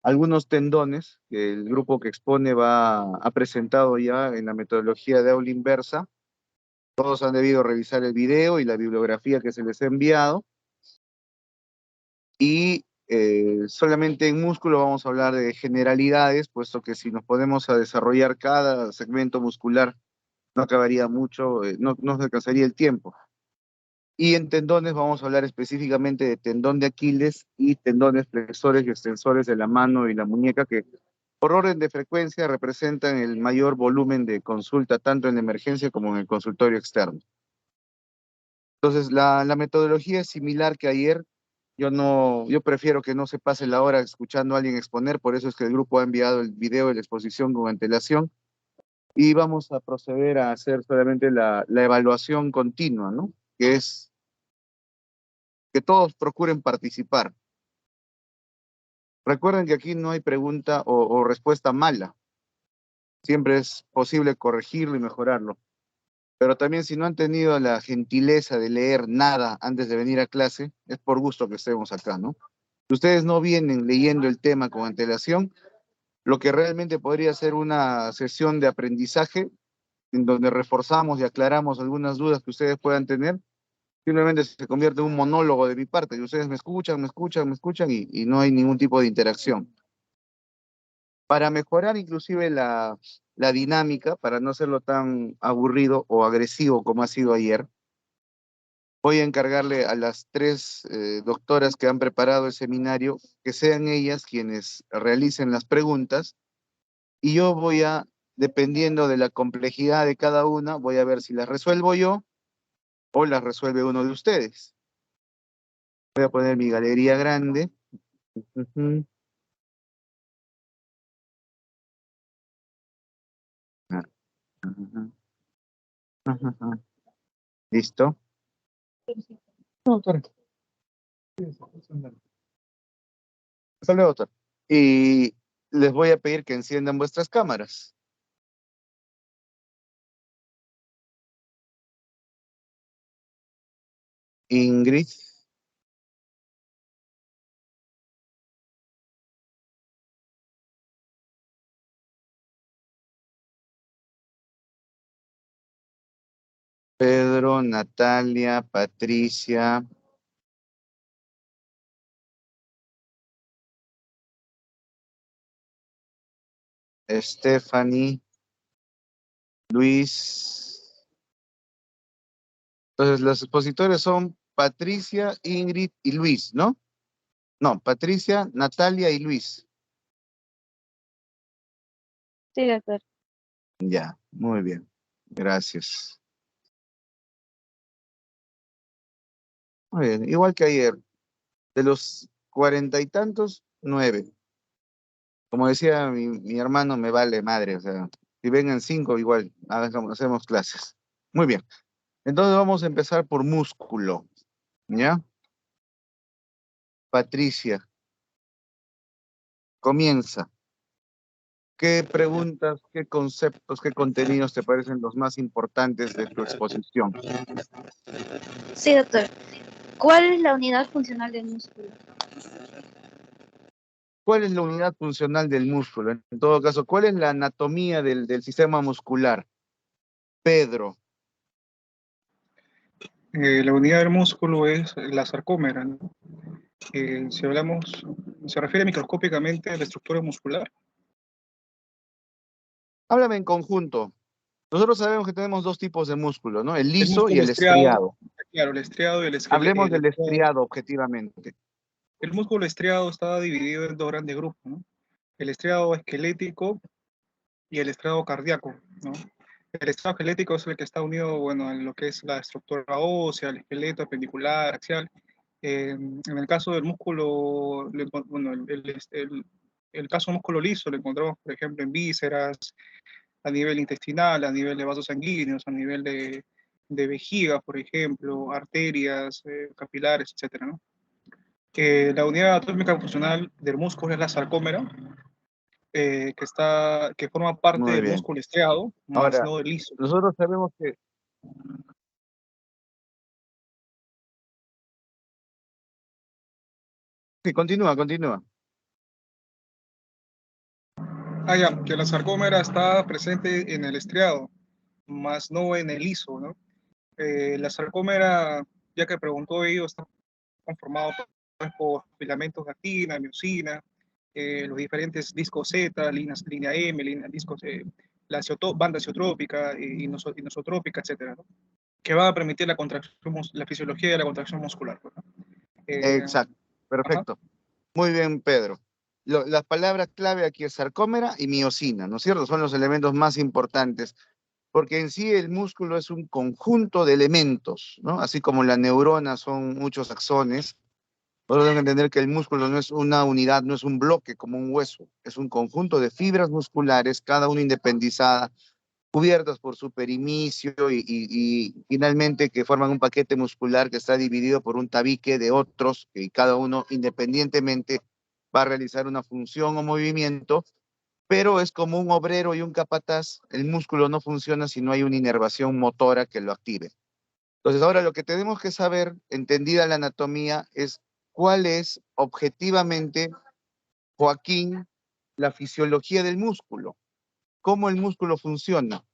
algunos tendones que el grupo que expone ha presentado ya en la metodología de aula inversa. Todos han debido revisar el video y la bibliografía que se les ha enviado. Y solamente en músculo vamos a hablar de generalidades, puesto que si nos ponemos a desarrollar cada segmento muscular, no acabaría mucho, no nos alcanzaría el tiempo. Y en tendones vamos a hablar específicamente de tendón de Aquiles y tendones flexores y extensores de la mano y la muñeca, que por orden de frecuencia representan el mayor volumen de consulta, tanto en emergencia como en el consultorio externo. Entonces, la metodología es similar que ayer. Yo prefiero que no se pase la hora escuchando a alguien exponer, por eso es que el grupo ha enviado el video de la exposición con antelación y vamos a proceder a hacer solamente la evaluación continua, ¿no? Que es que todos procuren participar. Recuerden que aquí no hay pregunta o respuesta mala, siempre es posible corregirlo y mejorarlo. Pero también si no han tenido la gentileza de leer nada antes de venir a clase, es por gusto que estemos acá, ¿no? Si ustedes no vienen leyendo el tema con antelación, lo que realmente podría ser una sesión de aprendizaje en donde reforzamos y aclaramos algunas dudas que ustedes puedan tener, simplemente se convierte en un monólogo de mi parte, y ustedes me escuchan, me escuchan, me escuchan y no hay ningún tipo de interacción. Para mejorar inclusive la dinámica, para no hacerlo tan aburrido o agresivo como ha sido ayer, voy a encargarle a las tres doctoras que han preparado el seminario que sean ellas quienes realicen las preguntas y yo voy a, dependiendo de la complejidad de cada una, voy a ver si las resuelvo yo o las resuelve uno de ustedes. Voy a poner mi galería grande. Ujú. Ah, ajá, ajá, ajá. ¿Listo? No, doctor. Hasta luego, doctor. Y les voy a pedir que enciendan vuestras cámaras. Ingrid, Pedro, Natalia, Patricia, Stephanie, Luis. Entonces, los expositores son Patricia, Ingrid y Luis, ¿no? No, Patricia, Natalia y Luis. Sí, doctor. Ya, muy bien. Gracias. Muy bien, igual que ayer, de los cuarenta y tantos, 9. Como decía mi hermano, me vale madre, o sea, si vengan 5, igual, hacemos clases. Muy bien, entonces vamos a empezar por músculo, ¿ya? Patricia, comienza. ¿Qué preguntas, qué conceptos, qué contenidos te parecen los más importantes de tu exposición? Sí, doctor. ¿Cuál es la unidad funcional del músculo? ¿Cuál es la unidad funcional del músculo? En todo caso, ¿cuál es la anatomía del sistema muscular? Pedro, La unidad del músculo es la sarcómera, ¿no? Si hablamos, se refiere microscópicamente a la estructura muscular. háblame en conjunto. Nosotros sabemos que tenemos dos tipos de músculo, ¿no? El El liso y músculo el estriado, estriado. claro, el estriado y el Hablemos del esqueleto. estriado objetivamente. El músculo estriado está dividido en dos grandes grupos, ¿no? El estriado esquelético y el estriado cardíaco, ¿no? El estriado esquelético es el que está unido, bueno, en lo que es la estructura ósea, el esqueleto apendicular, axial. En el caso del músculo, bueno, el caso músculo liso lo encontramos, por ejemplo, en vísceras, a nivel intestinal, a nivel de vasos sanguíneos, a nivel de vejiga, por ejemplo, arterias, capilares, etcétera, ¿no? La unidad atómica funcional del músculo es la sarcómera, que forma parte Muy del bien. músculo estriado, más Ahora, no del liso. nosotros sabemos que... Sí, continúa, continúa. Ya, que la sarcómera está presente en el estriado, más no en el liso, ¿no? La sarcómera, ya que preguntó ello, está conformado pues, por filamentos de actina, miosina, los diferentes discos Z, línea M, discos, banda aciotrópica, inosotrópica, etcétera, ¿no? Que va a permitir la contracción, la fisiología de la contracción muscular, pues, ¿no? Exacto, Ajá. perfecto. Muy bien, Pedro. Las palabras clave aquí es sarcómera y miosina, ¿no es cierto? Son los elementos más importantes, porque en sí el músculo es un conjunto de elementos, ¿no? Así como la neurona son muchos axones, nosotros tenemos que entender que el músculo no es una unidad, no es un bloque como un hueso, es un conjunto de fibras musculares, cada una independizada, cubiertas por su perimicio y finalmente que forman un paquete muscular que está dividido por un tabique de otros, que cada uno independientemente va a realizar una función o movimiento, pero es como un obrero y un capataz, el músculo no funciona si no hay una inervación motora que lo active. Entonces ahora lo que tenemos que saber, entendida la anatomía, es cuál es objetivamente, Joaquín, la fisiología del músculo, cómo el músculo funciona.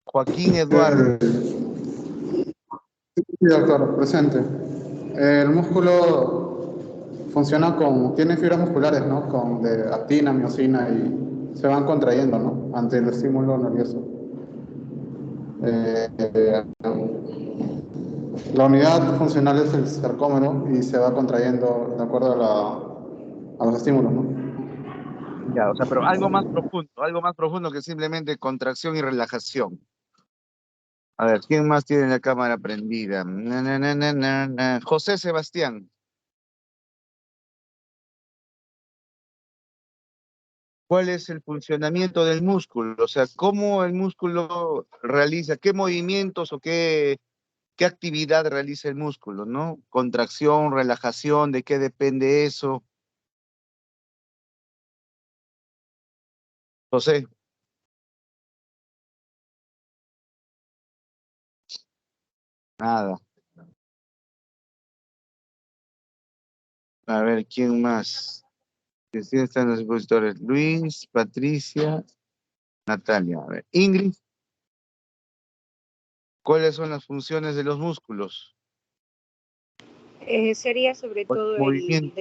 Joaquín Eduardo. Sí, doctor, presente. El músculo tiene fibras musculares, ¿no? De actina, miosina y se van contrayendo, ¿no? Ante el estímulo nervioso. Eh, eh, la unidad funcional es el sarcómero y se va contrayendo de acuerdo a los estímulos, ¿no? Ya, o sea, pero algo más profundo que simplemente contracción y relajación. A ver, ¿quién más tiene la cámara prendida? José Sebastián, ¿cuál es el funcionamiento del músculo? O sea, ¿cómo el músculo realiza, qué movimientos o qué actividad realiza el músculo, ¿no? Contracción, relajación, ¿de qué depende eso? José, nada. A ver, ¿quién más? ¿Quién están los expositores? Luis, Patricia, Natalia. A ver, Ingrid, ¿cuáles son las funciones de los músculos? Sería sobre ¿Cuál todo movimiento?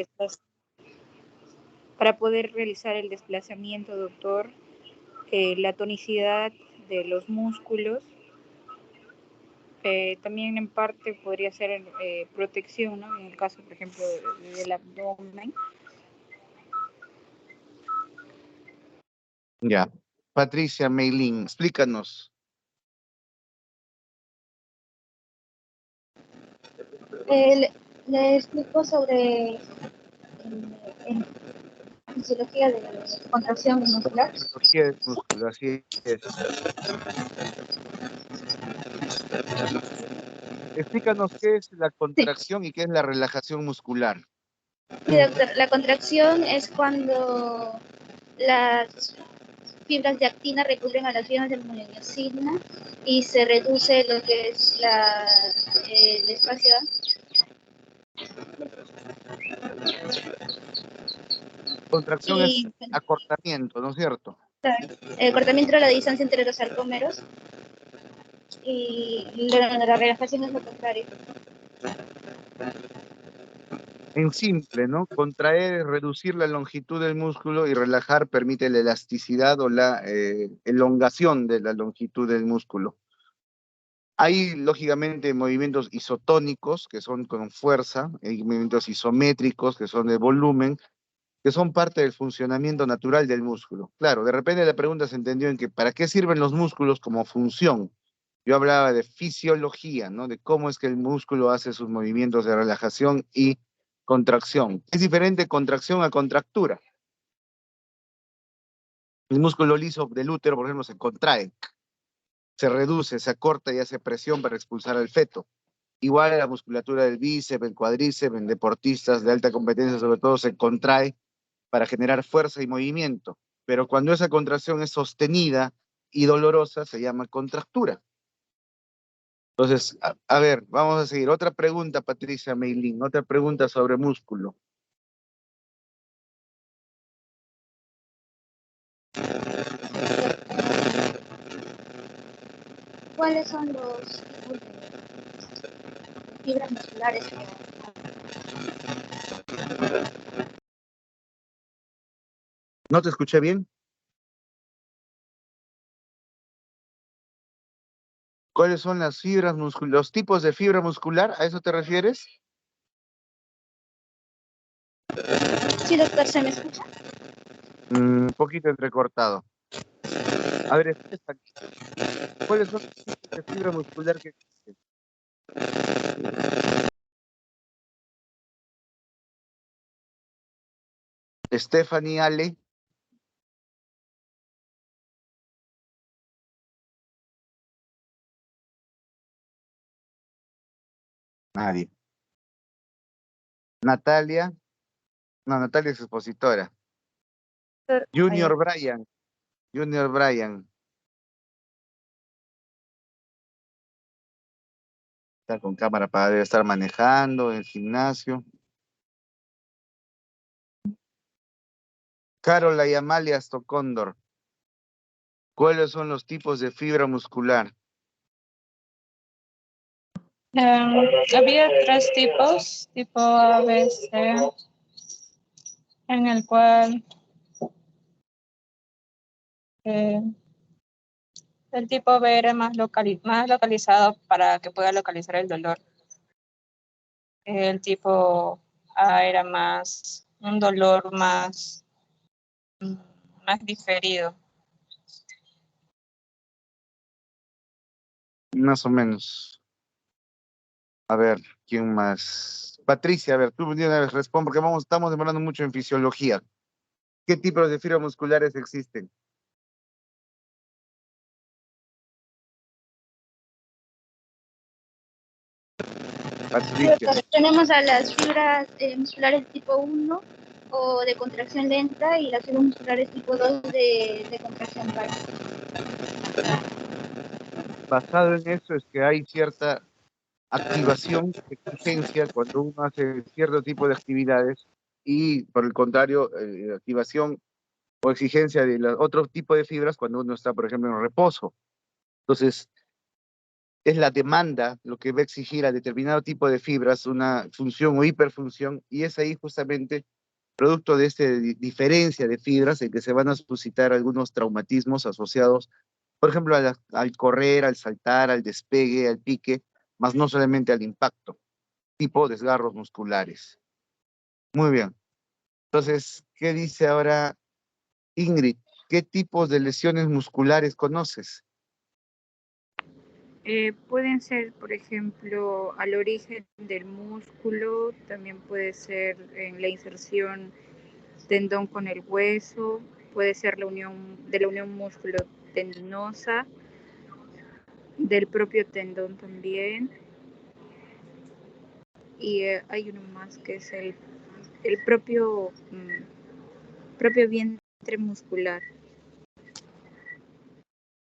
para poder realizar el desplazamiento, doctor, la tonicidad de los músculos, también en parte podría ser protección, ¿no? En el caso, por ejemplo, del abdomen. Ya. Patricia Meilín, explícanos. Le explico sobre en fisiología de la contracción muscular. Fisiología del músculo, así es. Explícanos qué es la Sí, contracción y qué es la relajación muscular. sí, doctor. La contracción es cuando las fibras de actina recurren a las fibras de miosina y se reduce lo que es el espacio. Contracción es Y acortamiento, ¿no es cierto? el cortamiento de la distancia entre los sarcómeros y la relajación es lo contrario. En simple, ¿no? Contraer es reducir la longitud del músculo y relajar permite la elasticidad o la elongación de la longitud del músculo. Hay, lógicamente, movimientos isotónicos, que son con fuerza, hay movimientos isométricos, que son de volumen, que son parte del funcionamiento natural del músculo. Claro, de repente la pregunta se entendió en que ¿para qué sirven los músculos como función? Yo hablaba de fisiología, ¿no? De cómo es que el músculo hace sus movimientos de relajación y contracción. Es diferente contracción a contractura. El músculo liso del útero, por ejemplo, se contrae, se reduce, se acorta y hace presión para expulsar al feto. Igual la musculatura del bíceps, el cuádriceps, en deportistas de alta competencia sobre todo, se contrae para generar fuerza y movimiento. Pero cuando esa contracción es sostenida y dolorosa, se llama contractura. Entonces, a ver, vamos a seguir. Otra pregunta, Patricia Meilín, otra pregunta sobre músculo. ¿Cuáles son los tipos de fibras musculares que hay? ¿No te escuché bien? ¿Cuáles son las fibras musculares? ¿Los tipos de fibra muscular? ¿A eso te refieres? Sí, doctor, ¿se me escucha? Un poquito entrecortado. A ver, Estefan, ¿cuáles son los tipos de fibra muscular que existen? Stephanie, Ale, nadie. Natalia, no, Natalia es expositora. Doctor, Junior Bryan, Junior Bryan, está con cámara para debe estar manejando en el gimnasio. Carola y Amalia Stocóndor, ¿cuáles son los tipos de fibra muscular? Había tres tipos, tipo ABC, en el cual eh, el tipo B era más localizado para que pueda localizar el dolor. El tipo A era más un dolor más diferido. Más o menos. A ver, ¿quién más? Patricia, a ver, tú de una vez responde porque estamos demorando mucho en fisiología. ¿Qué tipos de fibras musculares existen? Sí, Patricia, doctor, tenemos a las fibras musculares tipo 1 o de contracción lenta y las fibras musculares tipo 2 de contracción rápida. basado en eso es que hay cierta activación, exigencia cuando uno hace cierto tipo de actividades y por el contrario, activación o exigencia de otro tipo de fibras cuando uno está, por ejemplo, en reposo. Entonces, es la demanda lo que va a exigir a determinado tipo de fibras una función o hiperfunción y es ahí justamente producto de esta diferencia de fibras en que se van a suscitar algunos traumatismos asociados, por ejemplo, al correr, al saltar, al despegue, al pique, más no solamente al impacto, tipo desgarros musculares. Muy bien. Entonces, ¿qué dice ahora Ingrid? ¿Qué tipos de lesiones musculares conoces? Pueden ser, por ejemplo, al origen del músculo, también puede ser en la inserción tendón con el hueso, puede ser la unión músculo-tendinosa, del propio tendón también, y hay uno más que es el propio vientre muscular.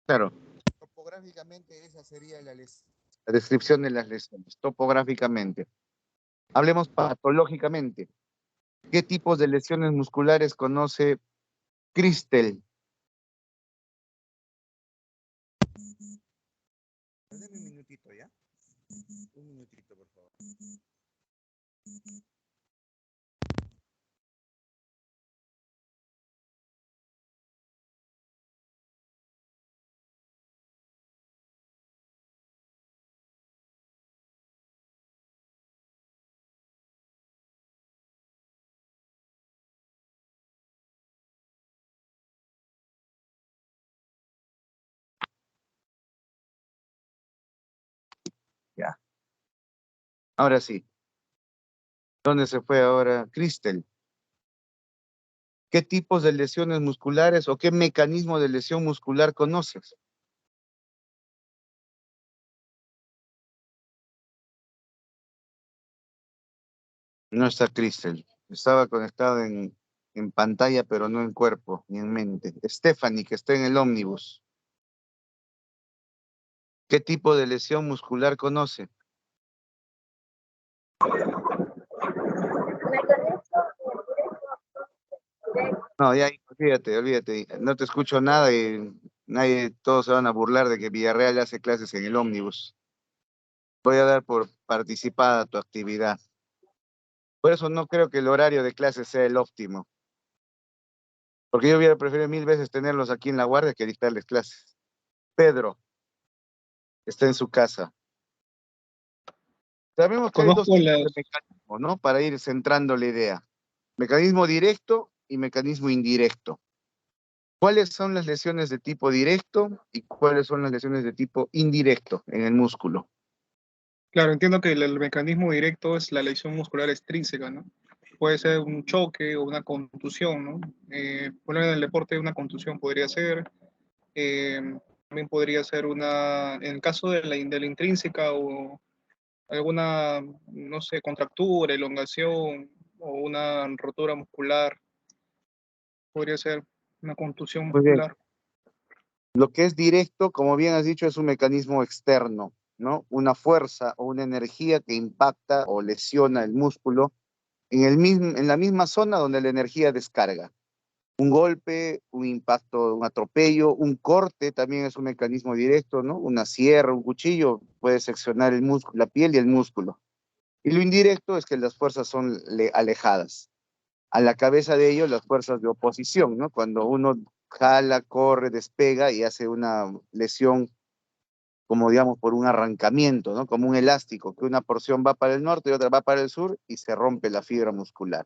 Claro. Topográficamente esa sería la descripción de las lesiones, topográficamente. Hablemos patológicamente. ¿Qué tipos de lesiones musculares conoce Cristel? Dame un minutito, ¿ya? Un minutito, por favor. Ya. Ahora sí. ¿Dónde se fue ahora Cristel? ¿Qué tipos de lesiones musculares o qué mecanismo de lesión muscular conoces? No está Cristel. Estaba conectado en pantalla, pero no en cuerpo ni en mente. Stephanie, que está en el ómnibus. ¿Qué tipo de lesión muscular conoce? No, ya, olvídate. No te escucho nada y todos se van a burlar de que Villarreal hace clases en el ómnibus. Voy a dar por participada tu actividad. Por eso no creo que el horario de clases sea el óptimo. Porque yo hubiera preferido 1000 veces tenerlos aquí en la guardia que dictarles clases. Pedro está en su casa. Sabemos que hay dos Conozco tipos las, de mecanismos, ¿no? Para ir centrando la idea. Mecanismo directo y mecanismo indirecto. ¿Cuáles son las lesiones de tipo directo y cuáles son las lesiones de tipo indirecto en el músculo? claro, entiendo que el mecanismo directo es la lesión muscular extrínseca, ¿no? Puede ser un choque o una contusión, ¿no? Por ejemplo, en el deporte una contusión podría ser, eh, también podría ser en el caso de la intrínseca o alguna, no sé, contractura, elongación o una rotura muscular, podría ser una contusión Muy bien. muscular. Lo que es directo, como bien has dicho, es un mecanismo externo, ¿no? Una fuerza o una energía que impacta o lesiona el músculo en la misma zona donde la energía descarga. Un golpe, un impacto, un atropello, un corte también es un mecanismo directo, ¿no? Una sierra, un cuchillo puede seccionar el músculo, la piel y el músculo. Y lo indirecto es que las fuerzas son alejadas. A la cabeza de ello, las fuerzas de oposición, ¿no? Cuando uno jala, corre, despega y hace una lesión, como digamos, por un arrancamiento, ¿no? Como un elástico, que una porción va para el norte y otra va para el sur y se rompe la fibra muscular.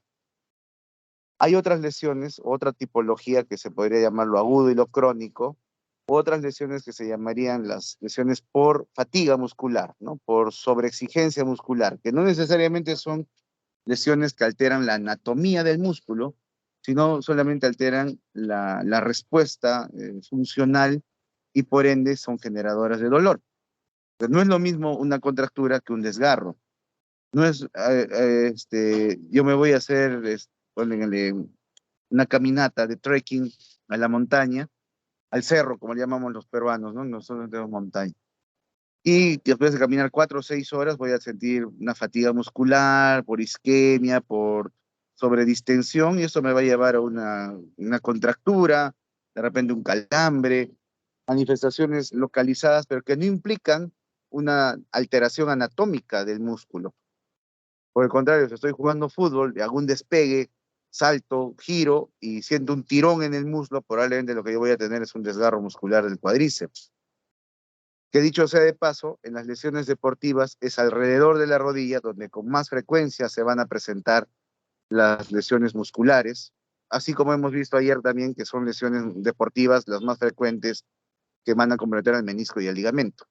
Hay otras lesiones, otra tipología que se podría llamar lo agudo y lo crónico, otras lesiones que se llamarían las lesiones por fatiga muscular, ¿no? Por sobreexigencia muscular, que no necesariamente son lesiones que alteran la anatomía del músculo, sino solamente alteran la respuesta funcional y por ende son generadoras de dolor. Entonces, no es lo mismo una contractura que un desgarro. No es, yo me voy a hacer, pónganle, una caminata de trekking a la montaña, al cerro, como le llamamos los peruanos, ¿no? Nosotros tenemos montaña. Y después de caminar 4 o 6 horas voy a sentir una fatiga muscular, por isquemia, por sobredistensión, y eso me va a llevar a una contractura, de repente un calambre, manifestaciones localizadas, pero que no implican una alteración anatómica del músculo. Por el contrario, si estoy jugando fútbol, hago un despegue, salto, giro y siento un tirón en el muslo, probablemente lo que yo voy a tener es un desgarro muscular del cuádriceps. Que dicho sea de paso, en las lesiones deportivas es alrededor de la rodilla donde con más frecuencia se van a presentar las lesiones musculares, así como hemos visto ayer también que son lesiones deportivas las más frecuentes que van a comprometer al menisco y al ligamento.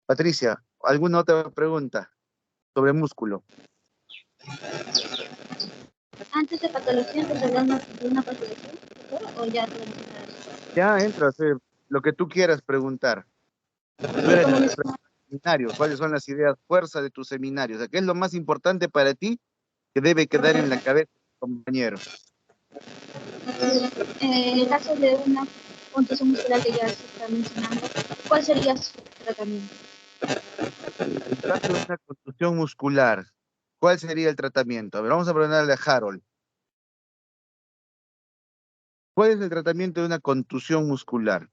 Patricia, ¿alguna otra pregunta sobre músculo? Antes de patología, ¿te hablamos de una patología? ¿O ya podemos empezar? Ya entra a hacer lo que tú quieras preguntar. Tú eres la que prepara el seminario. ¿Cuáles son las ideas fuerza de tu seminario? O sea, ¿qué es lo más importante para ti que debe quedar en la cabeza del compañero? En el caso de una contusión muscular que ya se está mencionando, ¿cuál sería su tratamiento? En caso de una contusión muscular, ¿cuál sería el tratamiento? A ver, vamos a preguntarle a Harold. ¿Cuál es el tratamiento de una contusión muscular?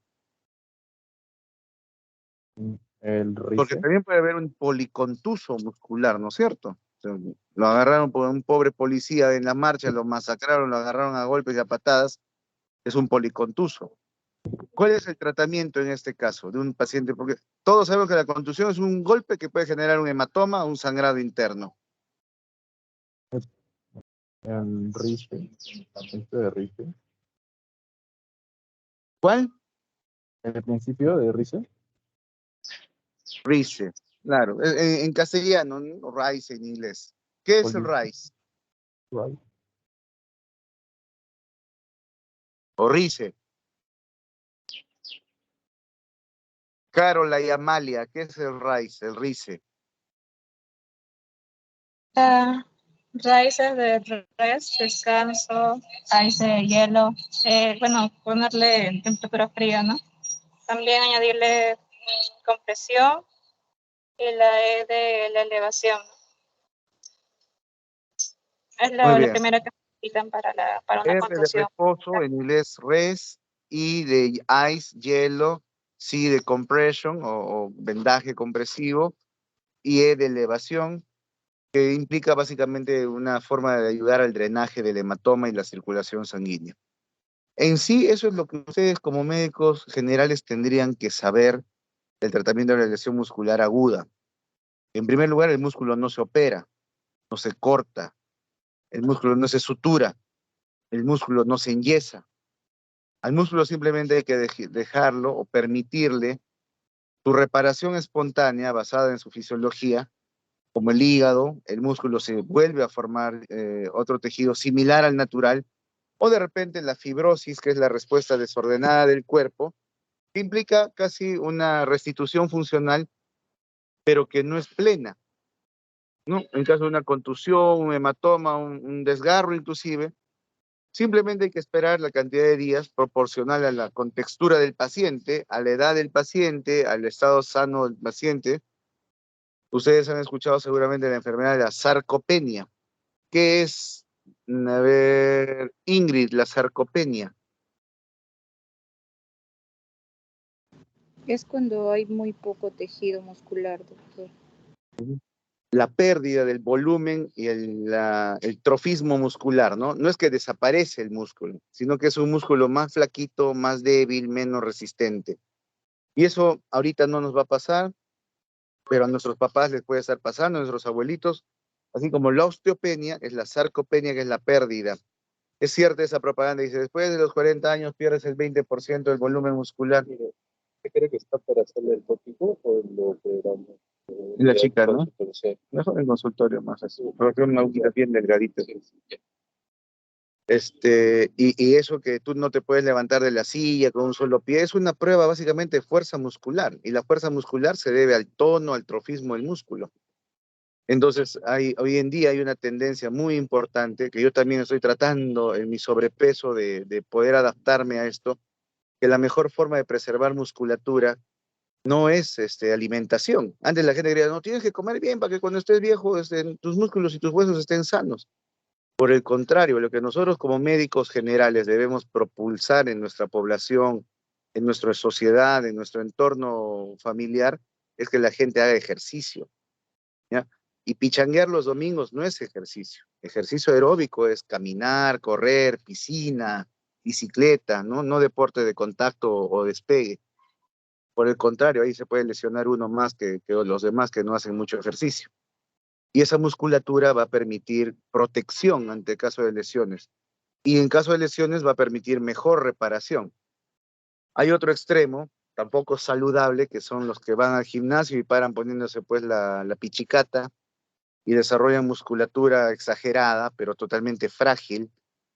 El Porque RICE. también puede haber un policontuso muscular, ¿no es cierto? O sea, lo agarraron por un pobre policía en la marcha, lo masacraron, lo agarraron a golpes y a patadas, es un policontuso. ¿Cuál es el tratamiento en este caso de un paciente? Porque todos sabemos que la contusión es un golpe que puede generar un hematoma o un sangrado interno. El RICE. El principio de RICE. ¿Cuál? El principio de RICE. RICE, claro. En castellano, ¿no? RICE en inglés. ¿Qué es el RICE? O RICE. Carola y Amalia, ¿qué es el RICE? El RICE. Raíces de res, descanso, raíces de hielo, bueno, ponerle temperatura fría, ¿no? También añadirle compresión y la E de la elevación. Es Muy la bien. primera que necesitan para una R de contusión. reposo, en inglés res, I de ice, hielo, C de compression o vendaje compresivo, y E de elevación, que implica básicamente una forma de ayudar al drenaje del hematoma y la circulación sanguínea. En sí, eso es lo que ustedes como médicos generales tendrían que saber del tratamiento de la lesión muscular aguda. En primer lugar, el músculo no se opera, no se corta, el músculo no se sutura, el músculo no se enyesa. Al músculo simplemente hay que dejarlo o permitirle su reparación espontánea basada en su fisiología, como el hígado. El músculo se vuelve a formar otro tejido similar al natural, o de repente la fibrosis, que es la respuesta desordenada del cuerpo, que implica casi una restitución funcional, pero que no es plena, ¿no? En caso de una contusión, un hematoma, un desgarro inclusive, simplemente hay que esperar la cantidad de días proporcional a la contextura del paciente, a la edad del paciente, al estado sano del paciente. Ustedes han escuchado seguramente la enfermedad de la sarcopenia. ¿Qué es, a ver, Ingrid, la sarcopenia? Es cuando hay muy poco tejido muscular, doctor. La pérdida del volumen y el trofismo muscular, ¿no? No es que desaparece el músculo, sino que es un músculo más flaquito, más débil, menos resistente. Y eso ahorita no nos va a pasar, pero a nuestros papás les puede estar pasando, a nuestros abuelitos, así como la osteopenia es la sarcopenia, que es la pérdida. Es cierta esa propaganda, dice, después de los 40 años pierdes el 20% del volumen muscular. ¿Qué cree que está para hacerle el tópico o lo operamos? La chica, ¿no? Sí. Mejor en el consultorio más así, porque es una agujita bien delgadita. Y eso que tú no te puedes levantar de la silla con un solo pie, es una prueba básicamente de fuerza muscular, y la fuerza muscular se debe al tono, al trofismo del músculo. Entonces, hoy en día hay una tendencia muy importante, que yo también estoy tratando en mi sobrepeso de poder adaptarme a esto, que la mejor forma de preservar musculatura no es alimentación. Antes la gente creía, no, tienes que comer bien para que cuando estés viejo tus músculos y tus huesos estén sanos. Por el contrario, lo que nosotros como médicos generales debemos propulsar en nuestra población, en nuestra sociedad, en nuestro entorno familiar, es que la gente haga ejercicio, ¿ya? Y pichanguear los domingos no es ejercicio. Ejercicio aeróbico es caminar, correr, piscina, bicicleta, ¿no? No deporte de contacto o despegue. Por el contrario, ahí se puede lesionar uno más que los demás que no hacen mucho ejercicio. Y esa musculatura va a permitir protección ante caso de lesiones. Y en caso de lesiones va a permitir mejor reparación. Hay otro extremo, tampoco saludable, que son los que van al gimnasio y paran poniéndose pues la pichicata y desarrollan musculatura exagerada, pero totalmente frágil,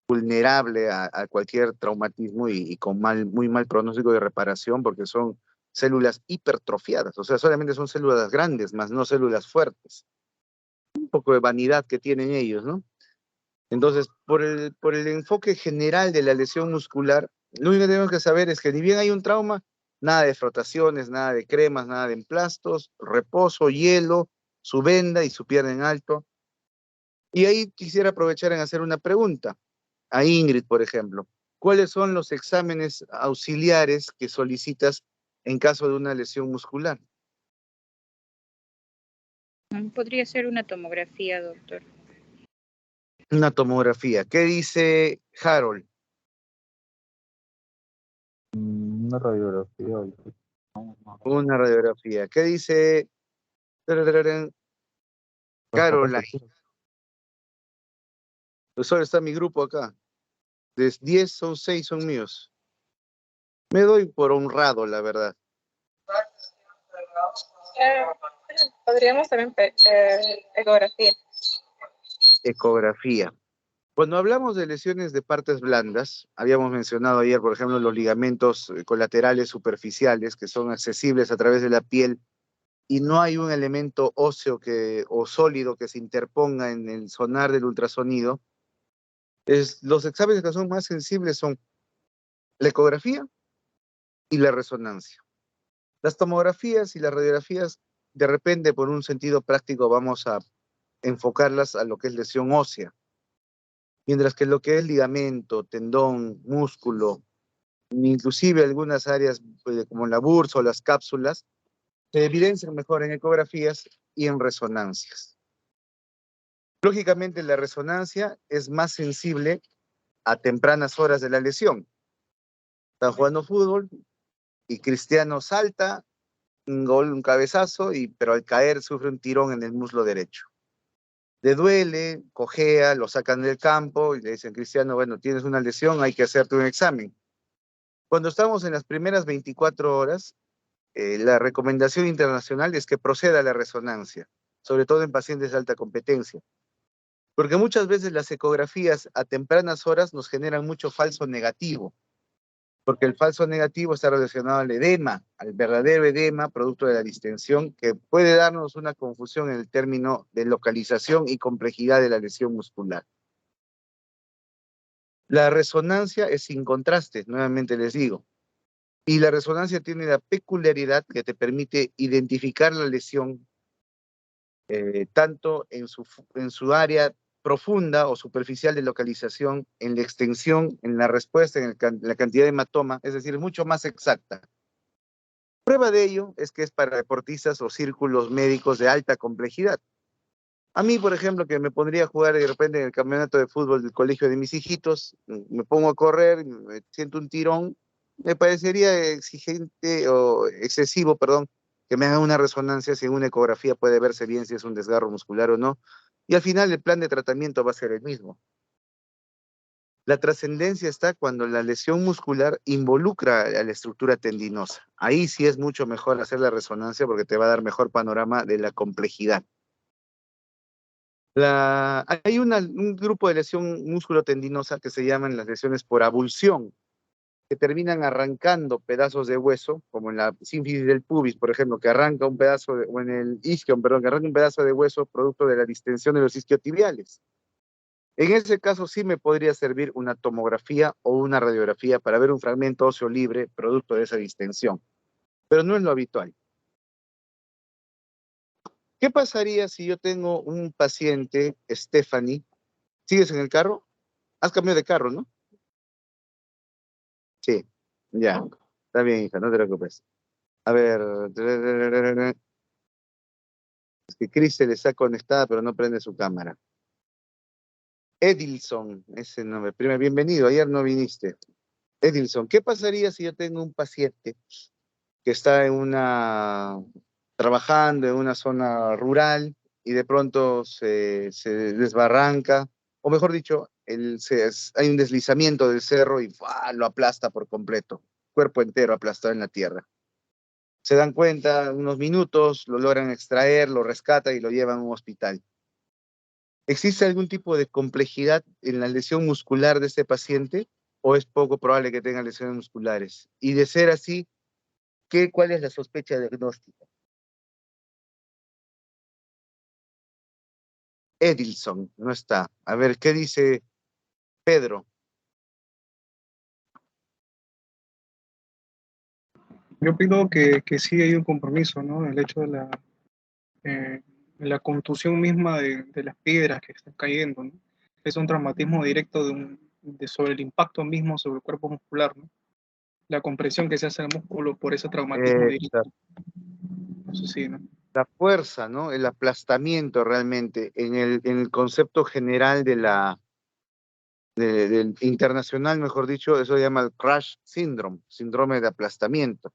vulnerable a cualquier traumatismo y con muy mal pronóstico de reparación, porque son células hipertrofiadas, o sea, solamente son células grandes, más no células fuertes. Un poco de vanidad que tienen ellos, ¿no? Entonces, por el enfoque general de la lesión muscular, lo único que tenemos que saber es que ni bien hay un trauma, nada de frotaciones, nada de cremas, nada de emplastos, reposo, hielo, su venda y su pierna en alto. Y ahí quisiera aprovechar en hacer una pregunta a Ingrid, por ejemplo. ¿Cuáles son los exámenes auxiliares que solicitas en caso de una lesión muscular? Podría ser una tomografía, doctor. Una tomografía. ¿Qué dice Harold? Una radiografía. Una radiografía. ¿Qué dice Caroline? Solo está mi grupo acá. De 10 son 6 son míos. Me doy por honrado, la verdad. Podríamos también ecografía. Ecografía. Cuando hablamos de lesiones de partes blandas, habíamos mencionado ayer, por ejemplo, los ligamentos colaterales superficiales que son accesibles a través de la piel y no hay un elemento óseo o sólido que se interponga en el sonar del ultrasonido. Los exámenes que son más sensibles son la ecografía y la resonancia. Las tomografías y las radiografías, de repente, por un sentido práctico, vamos a enfocarlas a lo que es lesión ósea, mientras que lo que es ligamento, tendón, músculo, inclusive algunas áreas como la bursa o las cápsulas, se evidencian mejor en ecografías y en resonancias. Lógicamente, la resonancia es más sensible a tempranas horas de la lesión. Están jugando fútbol y Cristiano salta, un gol, un cabezazo, pero al caer sufre un tirón en el muslo derecho. Le duele, cojea, lo sacan del campo y le dicen, Cristiano, bueno, tienes una lesión, hay que hacerte un examen. Cuando estamos en las primeras 24 horas, la recomendación internacional es que proceda a la resonancia, sobre todo en pacientes de alta competencia. Porque muchas veces las ecografías a tempranas horas nos generan mucho falso negativo, porque el falso negativo está relacionado al edema, al verdadero edema, producto de la distensión, que puede darnos una confusión en el término de localización y complejidad de la lesión muscular. La resonancia es sin contraste, nuevamente les digo, y la resonancia tiene la peculiaridad que te permite identificar la lesión tanto en su área profunda o superficial de localización, en la extensión, en la respuesta, en la cantidad de hematoma, es decir, es mucho más exacta. Prueba de ello es que es para deportistas o círculos médicos de alta complejidad. A mí, por ejemplo, que me pondría a jugar de repente en el campeonato de fútbol del colegio de mis hijitos, me pongo a correr, me siento un tirón, me parecería exigente o excesivo, perdón, que me hagan una resonancia si en una ecografía puede verse bien si es un desgarro muscular o no. Y al final el plan de tratamiento va a ser el mismo. La trascendencia está cuando la lesión muscular involucra a la estructura tendinosa. Ahí sí es mucho mejor hacer la resonancia porque te va a dar mejor panorama de la complejidad. Hay un grupo de lesión músculo-tendinosa que se llaman las lesiones por abulsión, que terminan arrancando pedazos de hueso, como en la sínfisis del pubis, por ejemplo, que arranca un pedazo, o en el isquion, perdón, que arranca un pedazo de hueso producto de la distensión de los isquiotibiales. En ese caso sí me podría servir una tomografía o una radiografía para ver un fragmento óseo libre producto de esa distensión, pero no es lo habitual. ¿Qué pasaría si yo tengo un paciente, Stephanie? ¿Sigues en el carro? Has cambiado de carro, ¿no? Sí, ya. Está bien, hija, no te preocupes. A ver. Es que Chris se le está conectada, pero no prende su cámara. Edilson, ese nombre. Primero, bienvenido, ayer no viniste. Edilson, ¿qué pasaría si yo tengo un paciente que está trabajando en una zona rural y de pronto se desbarranca, o mejor dicho, hay un deslizamiento del cerro y ¡fua!, lo aplasta por completo, cuerpo entero aplastado en la tierra? Se dan cuenta, unos minutos, lo logran extraer, lo rescatan y lo llevan a un hospital. ¿Existe algún tipo de complejidad en la lesión muscular de este paciente o es poco probable que tenga lesiones musculares? Y de ser así, ¿cuál es la sospecha diagnóstica? Edilson, no está. A ver, ¿qué dice Pedro? Yo opino que sí hay un compromiso, ¿no? El hecho de la contusión misma de las piedras que están cayendo, ¿no? Es un traumatismo directo sobre el impacto mismo sobre el cuerpo muscular, ¿no? La compresión que se hace al músculo por ese traumatismo directo. Eso sí, ¿no? La fuerza, ¿no? El aplastamiento realmente, en el concepto general del internacional, mejor dicho, eso se llama el crash syndrome, síndrome de aplastamiento,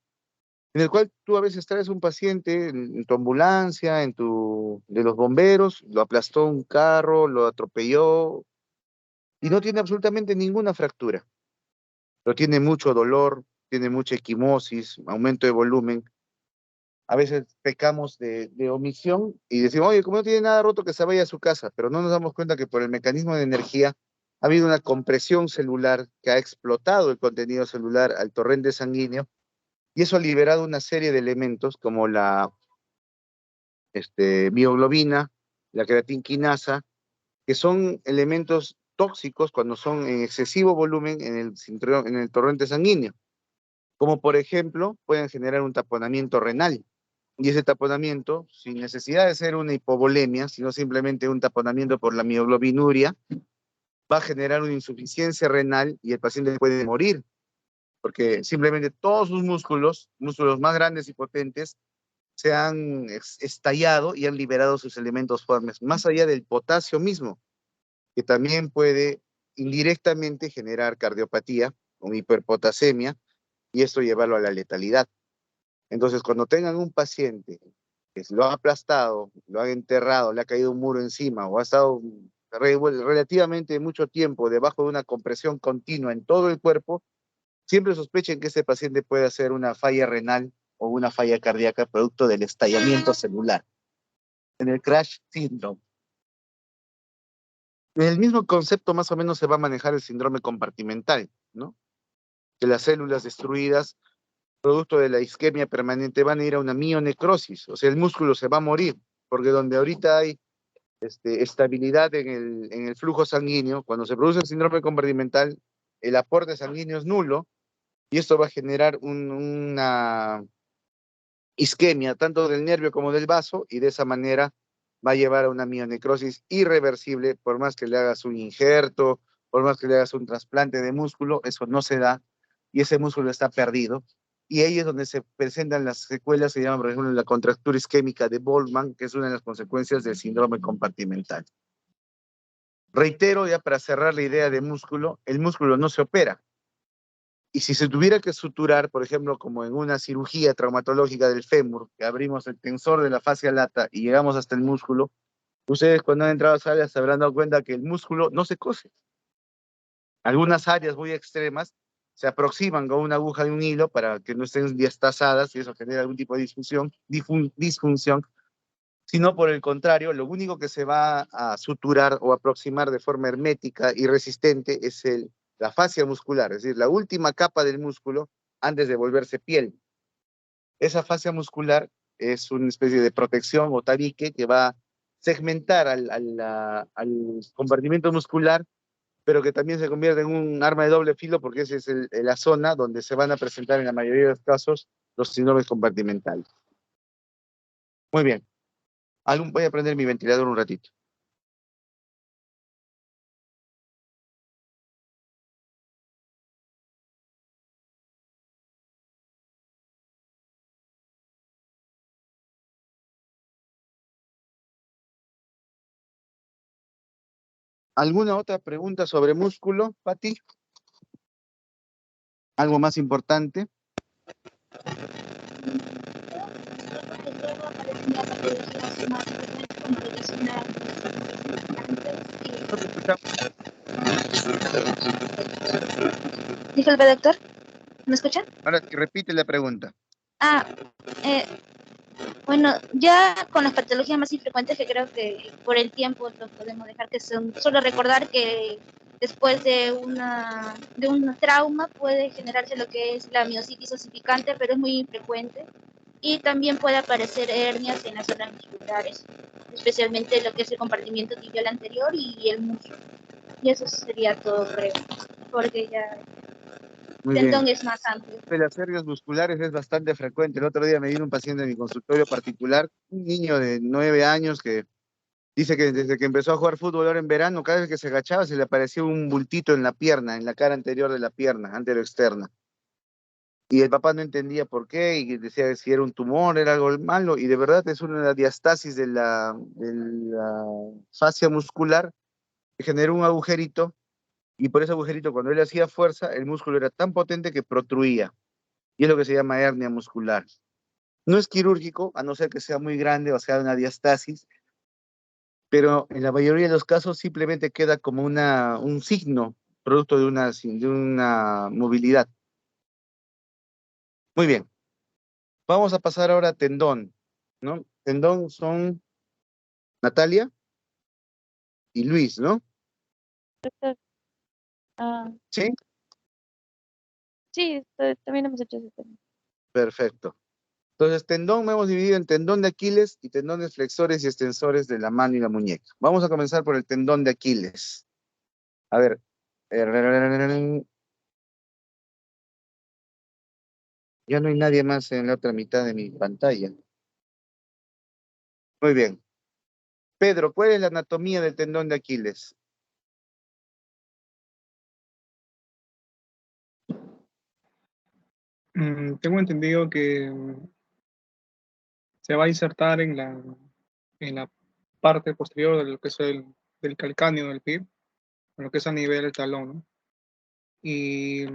en el cual tú a veces traes un paciente en tu ambulancia, de los bomberos, lo aplastó un carro, lo atropelló y no tiene absolutamente ninguna fractura, pero tiene mucho dolor, tiene mucha equimosis, aumento de volumen. A veces pecamos de omisión y decimos, oye, como no tiene nada roto, que se vaya a su casa, pero no nos damos cuenta que por el mecanismo de energía ha habido una compresión celular que ha explotado el contenido celular al torrente sanguíneo y eso ha liberado una serie de elementos como la mioglobina, la creatinquinasa, que son elementos tóxicos cuando son en excesivo volumen en el torrente sanguíneo. como por ejemplo pueden generar un taponamiento renal. Y ese taponamiento, sin necesidad de ser una hipovolemia, sino simplemente un taponamiento por la mioglobinuria, va a generar una insuficiencia renal y el paciente puede morir, porque simplemente todos sus músculos, músculos más grandes y potentes, se han estallado y han liberado sus elementos formes, más allá del potasio mismo, que también puede indirectamente generar cardiopatía o hiperpotasemia, y esto llevarlo a la letalidad. Entonces, cuando tengan un paciente que lo ha aplastado, lo ha enterrado, le ha caído un muro encima o ha estado relativamente mucho tiempo debajo de una compresión continua en todo el cuerpo, siempre sospechen que ese paciente puede hacer una falla renal o una falla cardíaca producto del estallamiento celular, en el crash syndrome. En el mismo concepto más o menos se va a manejar el síndrome compartimental, ¿no? Que las células destruidas producto de la isquemia permanente van a ir a una mionecrosis, o sea, el músculo se va a morir, porque donde ahorita hay estabilidad en el flujo sanguíneo, cuando se produce el síndrome compartimental, el aporte sanguíneo es nulo, y esto va a generar una isquemia tanto del nervio como del vaso, y de esa manera va a llevar a una mionecrosis irreversible, por más que le hagas un injerto, por más que le hagas un trasplante de músculo, eso no se da, y ese músculo está perdido. Y ahí es donde se presentan las secuelas, se llama, por ejemplo, la contractura isquémica de Boltzmann, que es una de las consecuencias del síndrome compartimental. Reitero, ya para cerrar la idea de músculo, el músculo no se opera. Y si se tuviera que suturar, por ejemplo, como en una cirugía traumatológica del fémur, que abrimos el tensor de la fascia lata y llegamos hasta el músculo, ustedes cuando han entrado a salas se habrán dado cuenta que el músculo no se cose. Algunas áreas muy extremas se aproximan con una aguja y un hilo para que no estén diastasadas y eso genera algún tipo de disfunción, sino por el contrario, lo único que se va a suturar o aproximar de forma hermética y resistente es la fascia muscular, es decir, la última capa del músculo antes de volverse piel. Esa fascia muscular es una especie de protección o tabique que va a segmentar al compartimento muscular, pero que también se convierte en un arma de doble filo porque esa es la zona donde se van a presentar en la mayoría de los casos los síndromes compartimentales. Muy bien. Voy a prender mi ventilador un ratito. ¿Alguna otra pregunta sobre músculo, Pati? ¿Algo más importante? Disculpe, doctor, ¿me escuchan? Ahora repite la pregunta. Bueno, ya con las patologías más infrecuentes que creo que por el tiempo los podemos dejar que son, solo recordar que después de un trauma puede generarse lo que es la miositis osificante, pero es muy infrecuente. Y también puede aparecer hernias en las zonas musculares, especialmente lo que es el compartimiento tibial anterior y el muslo. Y eso sería todo, creo, porque ya Muy el tendón bien. es más amplio. De las hernias musculares es bastante frecuente. El otro día me vino un paciente en mi consultorio particular, un niño de 9 años que dice que desde que empezó a jugar fútbol ahora en verano, cada vez que se agachaba se le aparecía un bultito en la pierna, en la cara anterior de la pierna, anteroexterna. Y el papá no entendía por qué, y decía que si era un tumor, era algo malo, y de verdad es una diastasis de la fascia muscular que generó un agujerito, y por ese agujerito cuando él hacía fuerza, el músculo era tan potente que protruía, y es lo que se llama hernia muscular. No es quirúrgico, a no ser que sea muy grande o sea una diastasis, pero en la mayoría de los casos simplemente queda como un signo producto de una movilidad. Muy bien, vamos a pasar ahora a tendón, ¿no? Tendón son Natalia y Luis, ¿no? Doctor, ah, Sí, sí, también hemos hecho ese tema. perfecto. Entonces, tendón hemos dividido en tendón de Aquiles y tendones flexores y extensores de la mano y la muñeca. Vamos a comenzar por el tendón de Aquiles. A ver, Ya no hay nadie más en la otra mitad de mi pantalla. Muy bien. Pedro, ¿cuál es la anatomía del tendón de Aquiles? Tengo entendido que se va a insertar en la parte posterior de lo que es del calcáneo del pie, en lo que es a nivel del talón, ¿no? Y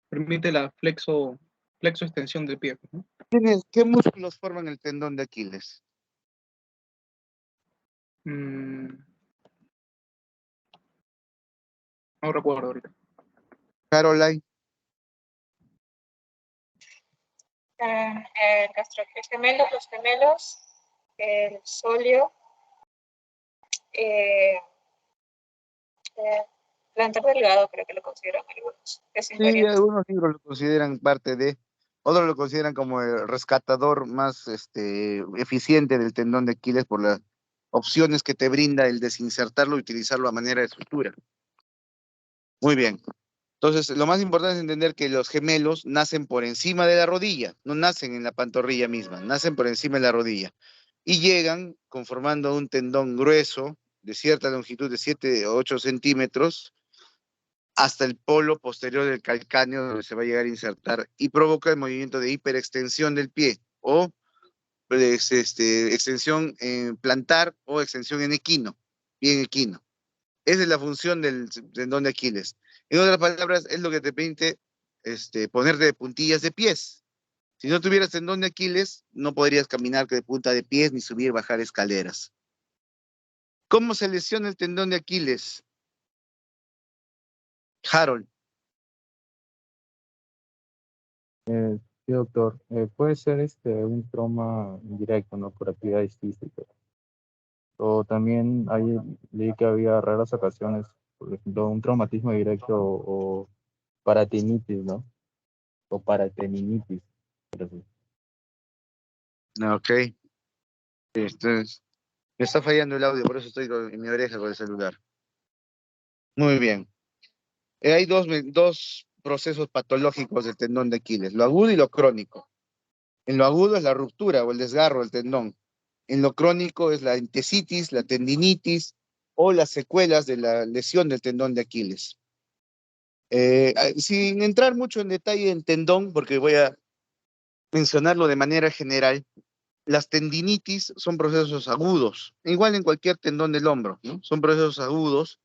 permite la flexo extensión del pie, ¿no? ¿Qué músculos forman el tendón de Aquiles? Mm, no recuerdo ahorita. Caroline, Los gemelos, el sóleo, eh, eh, plantar delgado, creo que lo consideran algunos. Es sí, invariante. algunos libros lo consideran parte de, otros lo consideran como el rescatador más eficiente del tendón de Aquiles por las opciones que te brinda el desinsertarlo y utilizarlo a manera de sutura. Muy bien. Entonces, lo más importante es entender que los gemelos nacen por encima de la rodilla, no nacen en la pantorrilla misma, nacen por encima de la rodilla y llegan conformando un tendón grueso de cierta longitud de 7 o 8 centímetros hasta el polo posterior del calcáneo donde se va a llegar a insertar y provoca el movimiento de hiperextensión del pie o pues, extensión plantar o extensión en equino, pie en equino. Esa es la función del tendón de Aquiles. En otras palabras, es lo que te permite ponerte de puntillas de pies. Si no tuvieras tendón de Aquiles, no podrías caminar de punta de pies ni subir, bajar escaleras. ¿Cómo se lesiona el tendón de Aquiles? Harold. Sí, doctor. Puede ser un trauma indirecto, ¿no? Por actividades físicas. O también leí que había raras ocasiones, por ejemplo, un traumatismo directo o paratinitis, ¿no? O paratendinitis. Pero sí. Ok. Entonces, me está fallando el audio, por eso estoy en mi oreja con el celular. Muy bien. Hay dos procesos patológicos del tendón de Aquiles, lo agudo y lo crónico. En lo agudo es la ruptura o el desgarro del tendón. En lo crónico es la entesitis, la tendinitis o las secuelas de la lesión del tendón de Aquiles. Sin entrar mucho en detalle en tendón, porque voy a mencionarlo de manera general, las tendinitis son procesos agudos, igual en cualquier tendón del hombro, ¿no? Son procesos agudos